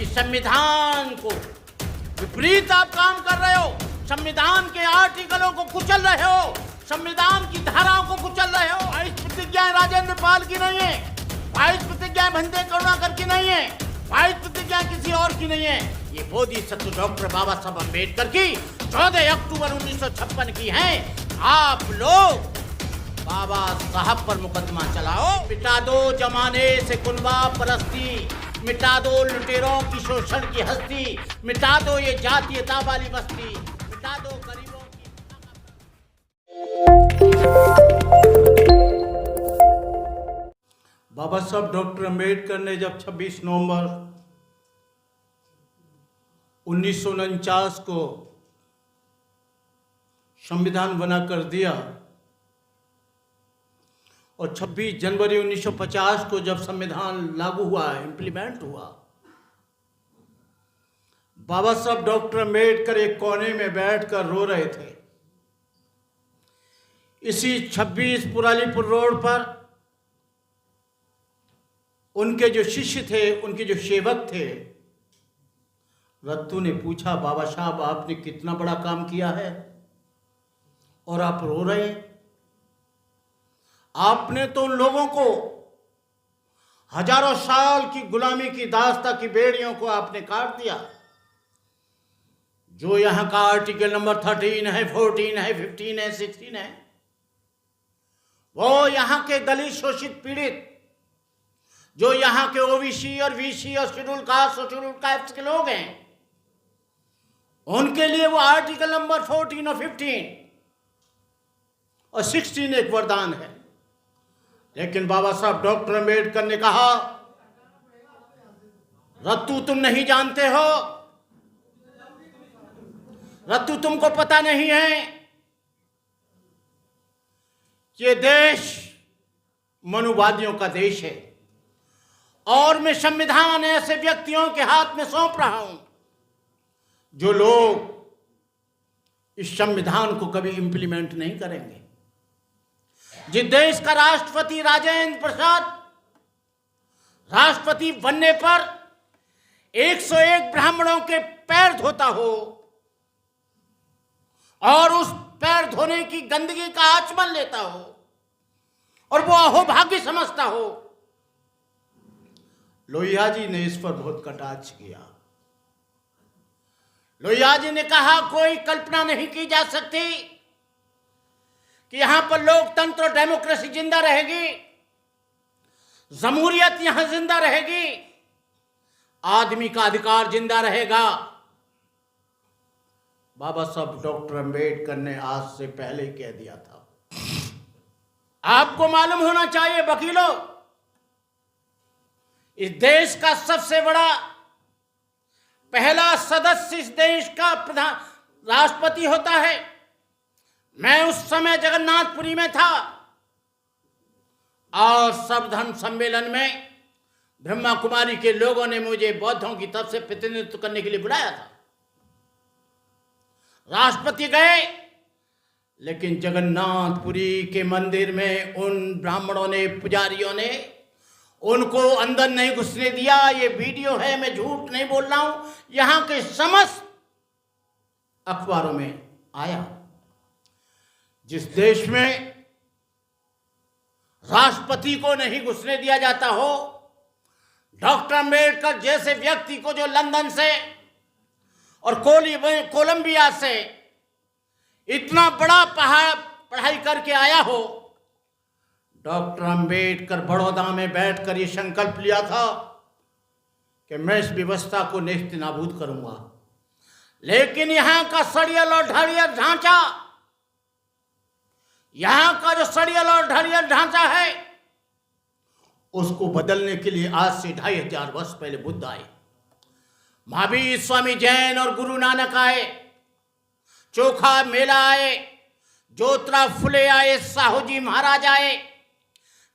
इस संविधान को विपरीत आप काम कर रहे हो, संविधान के आर्टिकलों को कुचल रहे हो, संविधान की धाराओं को कुचल रहे हो। वाइस प्रतिज्ञा राजेंद्र पाल की नहीं है, वाइस प्रतिज्ञा बंदे करुणाकर की नहीं है, वाइस प्रतिज्ञा किसी और की नहीं है, ये बोधिसत्व डॉक्टर बाबा साहब अम्बेडकर की 14 अक्टूबर 1956 की है। आप लोग बाबा साहब पर मुकदमा चलाओ। मिटा दो जमाने से कुनबा परस्ती, मिटा दो लुटेरों की शोषण की हस्ती, मिटा दो ये जातीयता वाली बस्ती, मिटा दो गरीबों की। बाबा साहब डॉक्टर अम्बेडकर ने जब 26 नवंबर 1949 को संविधान बना कर दिया और 26 जनवरी 1950 को जब संविधान लागू हुआ, इम्प्लीमेंट हुआ, बाबा साहब डॉक्टर अम्बेडकर एक कोने में बैठकर रो रहे थे। इसी 26 पुरालीपुर रोड पर उनके जो शिष्य थे, उनके जो सेवक थे, रत्तू ने पूछा, बाबा साहब आपने कितना बड़ा काम किया है और आप रो रहे हैं? आपने तो उन लोगों को हजारों साल की गुलामी की दास्ता की बेड़ियों को आपने काट दिया। जो यहां का आर्टिकल नंबर 13 है, 14 है, 15 है, 16 है, वो यहां के दलित शोषित पीड़ित, जो यहां के ओबीसी और वीसी और शेड्यूल कास्ट और शेड्यूल कास्ट के लोग हैं, उनके लिए वो आर्टिकल नंबर 14 और 15 और 16 एक वरदान है। लेकिन बाबा साहब डॉक्टर अम्बेडकर ने कहा, रत्तू तुम नहीं जानते हो, रत्तू तुमको पता नहीं है, ये देश मनुवादियों का देश है और मैं संविधान ऐसे व्यक्तियों के हाथ में सौंप रहा हूं जो लोग इस संविधान को कभी इंप्लीमेंट नहीं करेंगे। जिस देश का राष्ट्रपति राजेंद्र प्रसाद राष्ट्रपति बनने पर 101 ब्राह्मणों के पैर धोता हो और उस पैर धोने की गंदगी का आचमन लेता हो और वो अहोभाग्य समझता हो, लोहिया जी ने इस पर बहुत कटाक्ष किया। लोहिया जी ने कहा, कोई कल्पना नहीं की जा सकती कि यहां पर लोकतंत्र और डेमोक्रेसी जिंदा रहेगी, जमहूरियत यहां जिंदा रहेगी, आदमी का अधिकार जिंदा रहेगा। बाबा साहब डॉक्टर अम्बेडकर ने आज से पहले ही कह दिया था। आपको मालूम होना चाहिए वकीलों, इस देश का सबसे बड़ा पहला सदस्य इस देश का प्रधान राष्ट्रपति होता है। मैं उस समय जगन्नाथपुरी में था और सर्वधर्म सम्मेलन में ब्रह्मा कुमारी के लोगों ने मुझे बौद्धों की तरफ से प्रतिनिधित्व करने के लिए बुलाया था। राष्ट्रपति गए, लेकिन जगन्नाथपुरी के मंदिर में उन ब्राह्मणों ने, पुजारियों ने उनको अंदर नहीं घुसने दिया। ये वीडियो है, मैं झूठ नहीं बोल रहा हूं, यहां के समस्त अखबारों में आया। जिस देश में राष्ट्रपति को नहीं घुसने दिया जाता हो, डॉक्टर अम्बेडकर जैसे व्यक्ति को जो लंदन से और कोलंबिया से इतना बड़ा पढ़ाई करके आया हो, डॉक्टर अम्बेडकर बड़ौदा में बैठकर ये संकल्प लिया था कि मैं इस व्यवस्था को नेस्त नाबूद करूंगा। लेकिन यहां का सड़ियल और ढालियल ढांचा, यहां का जो सड़ियल और ढालियल ढांचा है, उसको बदलने के लिए आज से 2500 वर्ष पहले बुद्ध आए, महावीर स्वामी जैन और गुरु नानक आए, चोखा मेला आए, ज्योतिराव फुले आए, साहू जी महाराज आए,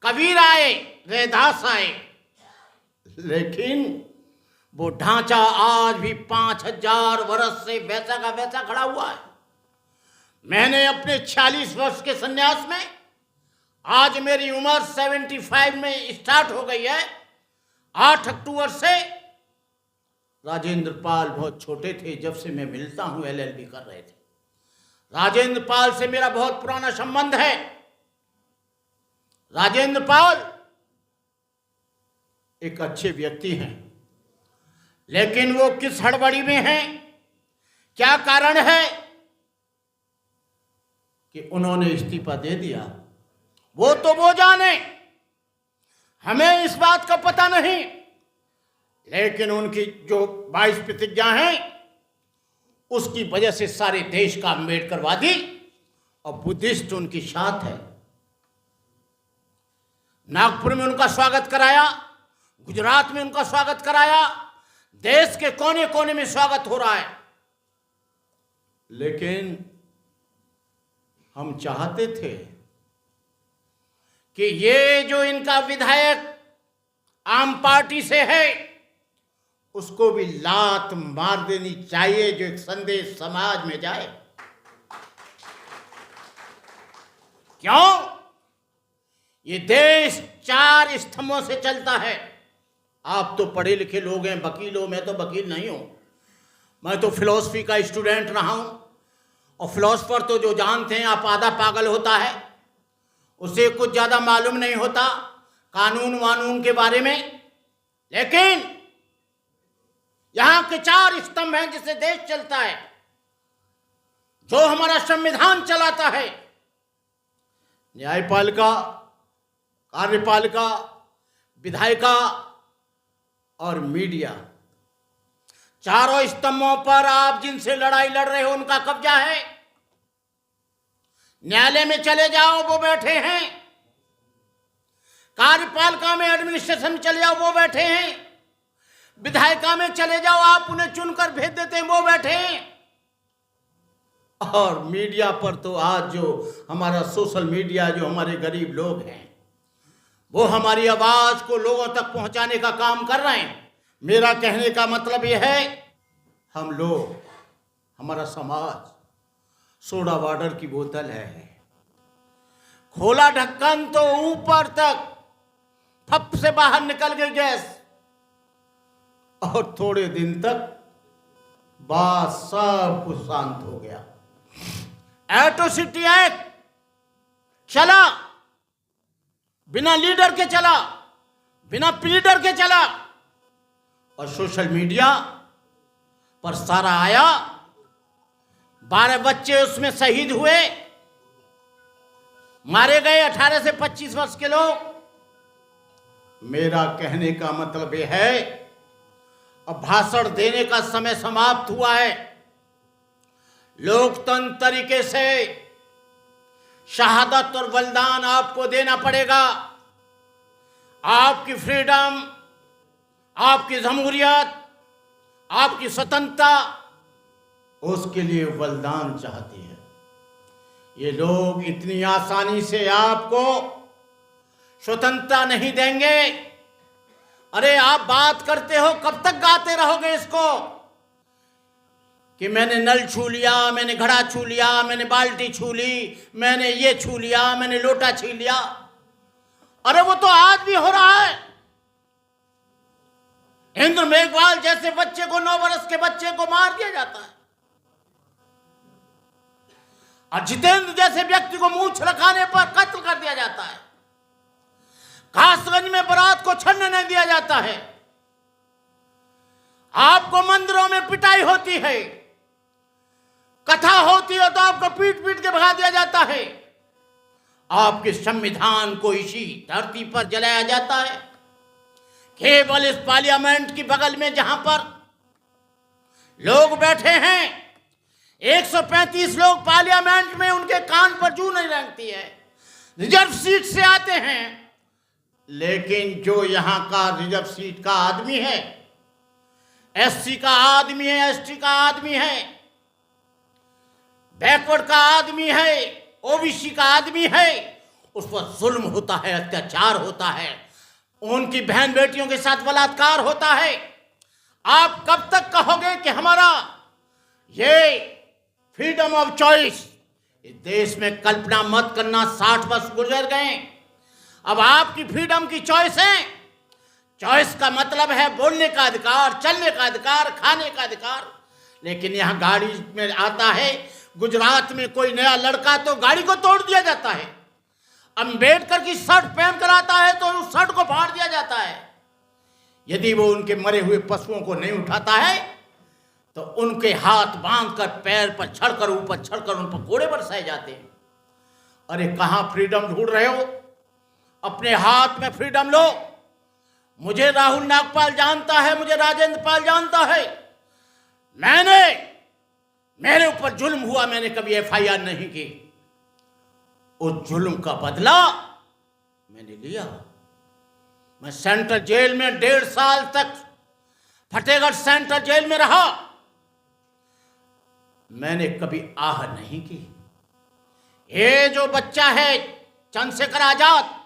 कबीर आए, रैदास आए। लेकिन वो ढांचा आज भी 5000 वर्ष से वैसा का वैसा खड़ा हुआ है। मैंने अपने 46 वर्ष के संन्यास में, आज मेरी उम्र 75 में स्टार्ट हो गई है, 8 अक्टूबर से राजेंद्र पाल बहुत छोटे थे जब से मैं मिलता हूं, एलएलबी कर रहे थे। राजेंद्र पाल से मेरा बहुत पुराना संबंध है। राजेंद्र पाल एक अच्छे व्यक्ति हैं, लेकिन वो किस हड़बड़ी में हैं, क्या कारण है कि उन्होंने इस्तीफा दे दिया, वो तो वो जाने, हमें इस बात का पता नहीं। लेकिन उनकी जो 22 प्रतिज्ञा हैं उसकी वजह से सारे देश का अम्बेडकरवादी और बुद्धिस्ट उनकी साथ है। नागपुर में उनका स्वागत कराया, गुजरात में उनका स्वागत कराया, देश के कोने कोने में स्वागत हो रहा है। लेकिन हम चाहते थे कि ये जो इनका विधायक आम पार्टी से है उसको भी लात मार देनी चाहिए, जो एक संदेश समाज में जाए। क्यों? ये देश 4 स्तंभों से चलता है। आप तो पढ़े लिखे लोग हैं, वकील हो, मैं तो वकील नहीं हूं। मैं तो फिलॉसफी का स्टूडेंट रहा हूं, और फिलॉसफर तो जो जानते हैं आप आधा पागल होता है, उसे कुछ ज्यादा मालूम नहीं होता कानून वानून के बारे में। लेकिन यहां के 4 स्तंभ हैं जिससे देश चलता है, जो हमारा संविधान चलाता है। न्यायपालिका, कार्यपालिका, विधायिका और मीडिया। चारों स्तंभों पर आप जिनसे लड़ाई लड़ रहे हो उनका कब्जा है। न्यायालय में चले जाओ, वो बैठे हैं। कार्यपालिका में, एडमिनिस्ट्रेशन में चले जाओ, वो बैठे हैं। विधायिका में चले जाओ, आप उन्हें चुनकर भेज देते हैं, वो बैठे हैं। और मीडिया पर तो आज जो हमारा सोशल मीडिया, जो हमारे गरीब लोग हैं, वो हमारी आवाज को लोगों तक पहुंचाने का काम कर रहे हैं। मेरा कहने का मतलब यह है, हम लोग, हमारा समाज सोडा वाटर की बोतल है, खोला ढक्कन तो ऊपर तक फप से बाहर निकल गई गैस, और थोड़े दिन तक बात सब कुछ शांत हो गया। एट्रोसिटी एक्ट चला, बिना लीडर के चला, बिना प्लीडर के चला, और सोशल मीडिया पर सारा आया। 12 बच्चे उसमें शहीद हुए, मारे गए 18 से 25 वर्ष के लोग। मेरा कहने का मतलब यह है, अब भाषण देने का समय समाप्त हुआ है। लोकतंत्र तरीके से शहादत और बलिदान आपको देना पड़ेगा। आपकी फ्रीडम, आपकी जमहूरियत, आपकी स्वतंत्रता, उसके लिए बलिदान चाहती है। ये लोग इतनी आसानी से आपको स्वतंत्रता नहीं देंगे। अरे आप बात करते हो, कब तक गाते रहोगे इसको कि मैंने नल छू लिया, मैंने घड़ा छू लिया, मैंने बाल्टी छू ली, मैंने ये छू लिया, मैंने लोटा छू लिया। अरे वो तो आज भी हो रहा है। इंद्र मेघवाल जैसे बच्चे को, 9 वर्ष के बच्चे को मार दिया जाता है, और जितेंद्र जैसे व्यक्ति को मूंछ रखाने पर कत्ल कर दिया जाता है। कासगंज में बारात को छड़ने नहीं दिया जाता है। आपको मंदिरों में पिटाई होती है, कथा होती है तो आपको पीट पीट के भगा दिया जाता है। आपके संविधान को इसी धरती पर जलाया जाता है, केवल इस पार्लियामेंट की बगल में जहां पर लोग बैठे हैं। 135 लोग पार्लियामेंट में, उनके कान पर जू नहीं रेंगती है। रिजर्व सीट से आते हैं, लेकिन जो यहां का रिजर्व सीट का आदमी है, एससी का आदमी है, एसटी का आदमी है, बैकवर्ड का आदमी है, ओबीसी का आदमी है, उस पर जुल्म होता है, अत्याचार होता है, उनकी बहन बेटियों के साथ बलात्कार होता है। आप कब तक कहोगे कि हमारा ये फ्रीडम ऑफ चॉइस? इस देश में कल्पना मत करना, 60 वर्ष गुजर गए, अब आपकी फ्रीडम की चॉइस है। चॉइस का मतलब है बोलने का अधिकार, चलने का अधिकार, खाने का अधिकार। लेकिन यहाँ गाड़ी में आता है, गुजरात में कोई नया लड़का तो गाड़ी को तोड़ दिया जाता है। अंबेडकर की शर्ट पहन कर आता है तो उस शर्ट को फाड़ दिया जाता है। यदि वो उनके मरे हुए पशुओं को नहीं उठाता है तो उनके हाथ बांधकर पैर पर चढ़कर, ऊपर चढ़कर उन पर कोड़े बरसाए जाते हैं। अरे कहाँ फ्रीडम ढूंढ रहे हो? अपने हाथ में फ्रीडम लो। मुझे राहुल नागपाल जानता है, मुझे राजेंद्र पाल जानता है। मेरे ऊपर जुल्म हुआ, मैंने कभी एफआईआर नहीं की। उस जुल्म का बदला मैंने लिया। मैं सेंट्रल जेल में 1.5 साल तक फतेहगढ़ सेंट्रल जेल में रहा। मैंने कभी आह नहीं की। ये जो बच्चा है चंद्रशेखर आजाद,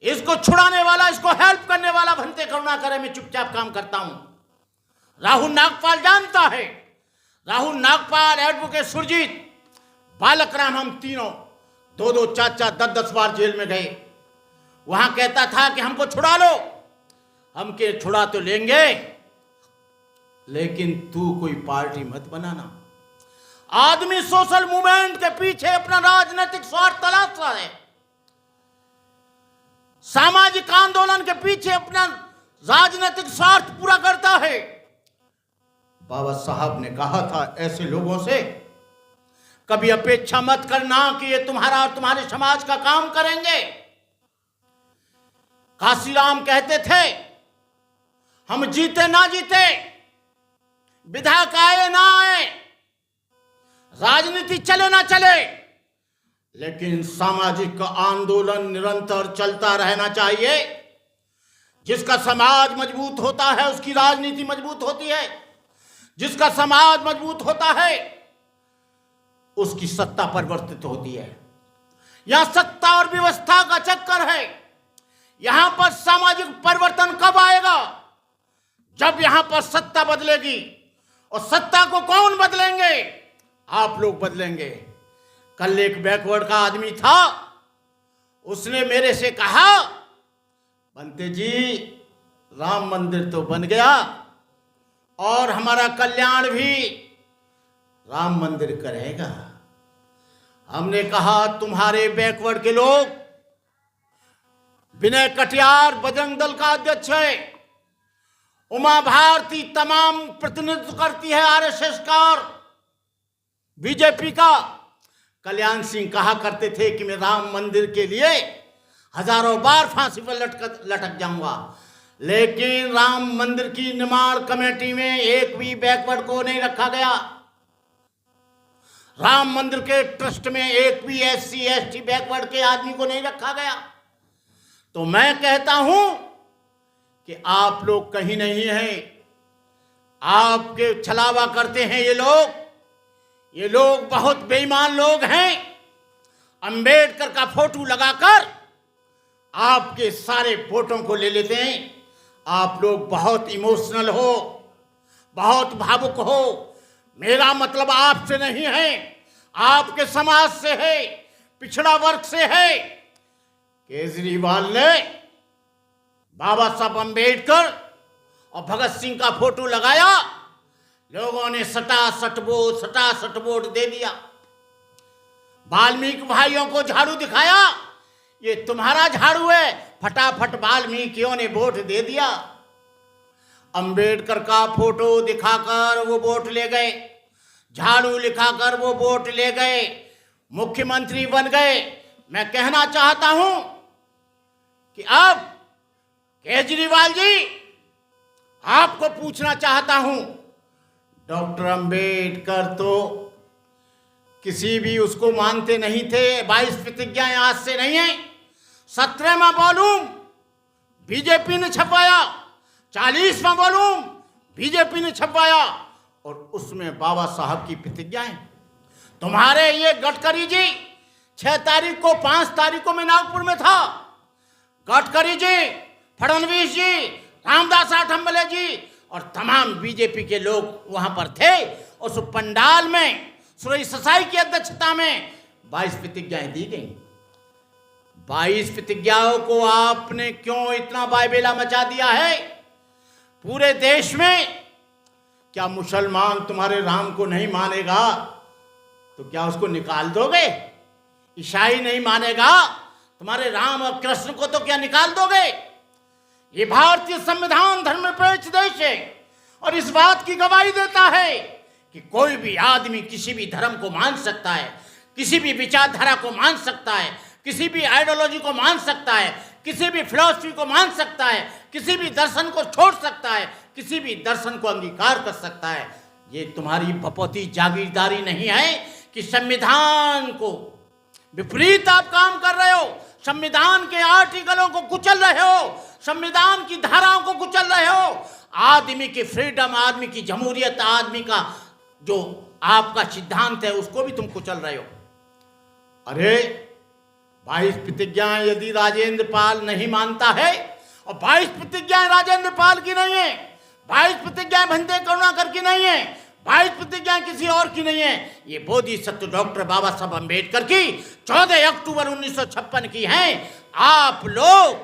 इसको छुड़ाने वाला, इसको हेल्प करने वाला भंते करुणा करे, मैं चुपचाप काम करता हूं। राहुल नागपाल जानता है। राहुल नागपाल, एडवोकेट सुरजीत, बालक राम, हम तीनों 2-2, 4-4, 10-10 बार जेल में गए। वहां कहता था कि हमको छुड़ा लो। हम के छुड़ा तो लेंगे, लेकिन तू कोई पार्टी मत बनाना। आदमी सोशल मूवमेंट के पीछे अपना राजनीतिक स्वार्थ तलाशता है, सामाजिक आंदोलन के पीछे अपना राजनीतिक स्वार्थ पूरा करता है। बाबा साहब ने कहा था ऐसे लोगों से कभी अपेक्षा मत करना कि ये तुम्हारा और तुम्हारे समाज का काम करेंगे। काशीराम कहते थे, हम जीते ना जीते, विधायक आए ना आए, राजनीति चले ना चले, लेकिन सामाजिक आंदोलन निरंतर चलता रहना चाहिए। जिसका समाज मजबूत होता है उसकी राजनीति मजबूत होती है। जिसका समाज मजबूत होता है उसकी सत्ता परिवर्तित होती है। यहां सत्ता और व्यवस्था का चक्कर है। यहां पर सामाजिक परिवर्तन कब आएगा? जब यहां पर सत्ता बदलेगी। और सत्ता को कौन बदलेंगे? आप लोग बदलेंगे। कल एक बैकवर्ड का आदमी था, उसने मेरे से कहा, बंते जी राम मंदिर तो बन गया और हमारा कल्याण भी राम मंदिर करेगा। हमने कहा तुम्हारे बैकवर्ड के लोग, विनय कटियार बजरंग दल का अध्यक्ष है, उमा भारती तमाम प्रतिनिधित्व करती है आरएसएस का और बीजेपी का। कल्याण सिंह कहा करते थे कि मैं राम मंदिर के लिए हजारों बार फांसी पर लटक जाऊंगा, लेकिन राम मंदिर की निर्माण कमेटी में एक भी बैकवर्ड को नहीं रखा गया। राम मंदिर के ट्रस्ट में एक भी SC ST बैकवर्ड के आदमी को नहीं रखा गया। तो मैं कहता हूं कि आप लोग कहीं नहीं हैं, आपके छलावा करते हैं ये लोग बहुत बेईमान लोग हैं। अंबेडकर का फोटो लगाकर आपके सारे वोटों को ले लेते हैं। आप लोग बहुत इमोशनल हो, बहुत भावुक हो। मेरा मतलब आपसे नहीं है, आपके समाज से है, पिछड़ा वर्ग से है। केजरीवाल ने बाबा साहब अंबेडकर और भगत सिंह का फोटो लगाया, लोगों ने सटासट वोट दे दिया। वाल्मीकि भाइयों को झाड़ू दिखाया, ये तुम्हारा झाड़ू है, फटाफट वाल्मीकियों ने वोट दे दिया। अंबेडकर का फोटो दिखाकर वो वोट ले गए, झाड़ू लिखाकर वो वोट ले गए, मुख्यमंत्री बन गए। मैं कहना चाहता हूं कि अब केजरीवाल जी, आपको पूछना चाहता हूं, डॉक्टर अंबेडकर तो किसी भी उसको मानते नहीं थे। 22 प्रतिज्ञाएं आज से नहीं है, 17वां वॉल्यूम बीजेपी ने छपवाया, 40वां वॉल्यूम बीजेपी ने छपवाया, और उसमें बाबा साहब की प्रतिज्ञाएं। तुम्हारे ये गडकरी जी 6 तारीख को, 5 तारीख को मैं नागपुर में था। गडकरी जी, फडणवीस जी, रामदास आठवले जी और तमाम बीजेपी के लोग वहां पर थे। उस पंडाल में सुरेश ससाई की अध्यक्षता में 22 प्रतिज्ञाएं दी गई। 22 प्रतिज्ञाओं को आपने क्यों इतना बायबेला मचा दिया है पूरे देश में? क्या मुसलमान तुम्हारे राम को नहीं मानेगा तो क्या उसको निकाल दोगे? ईसाई नहीं मानेगा तुम्हारे राम और कृष्ण को तो क्या निकाल दोगे? ये भारतीय संविधान धर्मनिरपेक्ष देश है और इस बात की गवाही देता है कि कोई भी आदमी किसी भी धर्म को मान सकता है, किसी भी विचारधारा को मान सकता है, किसी भी आइडियोलॉजी को मान सकता है, किसी भी फिलॉसफी को मान सकता है, किसी भी दर्शन को छोड़ सकता है, किसी भी दर्शन को अंगीकार कर सकता है। ये तुम्हारी भपौती जागीरदारी नहीं है कि संविधान को विपरीत आप काम कर रहे हो, संविधान के आर्टिकलों को कुचल रहे हो, संविधान की धाराओं को कुचल रहे हो, आदमी की फ्रीडम, आदमी की जमहूरियत, आदमी का जो आपका सिद्धांत है उसको भी तुम कुचल रहे हो। अरे 22 प्रतिज्ञाएं यदि राजेंद्र पाल नहीं मानता है, और 22 प्रतिज्ञाएं राजेंद्र पाल की नहीं है, 22 प्रतिज्ञाएं भंते करुणाकर की नहीं है, 22 प्रतिज्ञाएं किसी और की नहीं है, ये बोधिसत्व डॉक्टर बाबा साहब अम्बेडकर की 14 अक्टूबर 1956 की हैं। आप लोग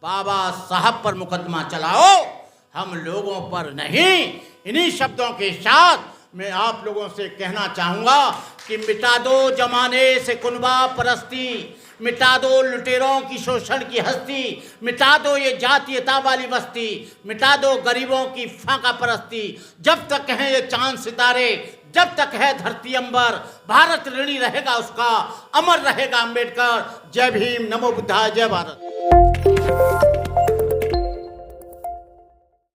बाबा साहब पर मुकदमा चलाओ, हम लोगों पर नहीं। इन्हीं शब्दों के साथ मैं आप लोगों से कहना चाहूँगा कि मिटा दो जमाने से कुनबा परस्ती, मिटा दो लुटेरों की शोषण की हस्ती, मिटा दो ये जातीयता वाली बस्ती, मिटा दो गरीबों की फाका परस्ती। जब तक हैं ये चांद सितारे, जब तक है धरती अंबर, भारत ऋणी रहेगा उसका, अमर रहेगा अम्बेडकर। जय भीम, नमो बुद्धाय, जय भारत।